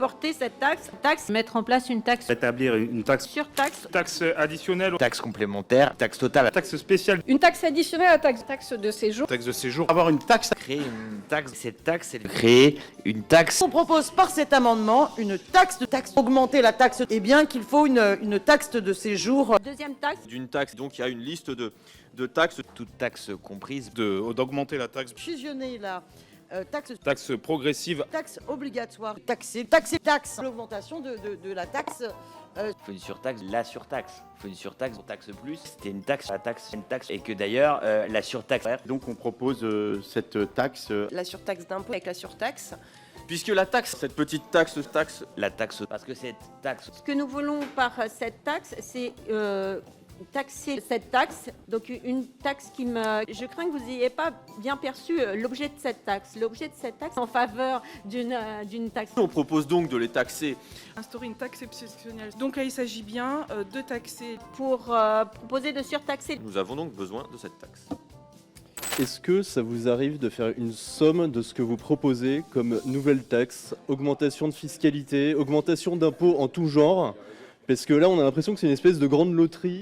porter cette taxe, mettre en place une taxe, Établir une taxe, surtaxe, taxe additionnelle, Taxe complémentaire, taxe totale. taxe spéciale, Une taxe additionnelle à la taxe de séjour. taxe de séjour. Avoir une taxe. Créer une taxe. Cette taxe, c'est de créer une taxe. On propose par cet amendement une taxe. Augmenter la taxe, et bien qu'il faut une taxe de séjour. deuxième taxe, D'une taxe, donc il y a une liste de taxes. Toute taxe comprise. D'augmenter la taxe, Fusionner la taxe progressive. taxe obligatoire, taxe, l'augmentation de la taxe. Il faut une surtaxe, la surtaxe. Il faut une surtaxe, taxe plus. C'était une taxe, et que d'ailleurs, la surtaxe. Donc on propose cette taxe. La surtaxe d'impôt avec la surtaxe. Puisque la taxe, cette petite taxe, La taxe, parce que cette taxe, ce que nous voulons par cette taxe, c'est taxer cette taxe, donc une taxe qui me... Je crains que vous n'ayez pas bien perçu l'objet de cette taxe. L'objet de cette taxe en faveur d'une taxe. on propose donc de les taxer. Instaurer une taxe exceptionnelle. Donc là, il s'agit bien de taxer. Pour proposer de surtaxer. Nous avons donc besoin de cette taxe. Est-ce que ça vous arrive de faire une somme de ce que vous proposez comme nouvelle taxe, augmentation de fiscalité, augmentation d'impôts en tout genre? Parce que là, on a l'impression que c'est une espèce de grande loterie.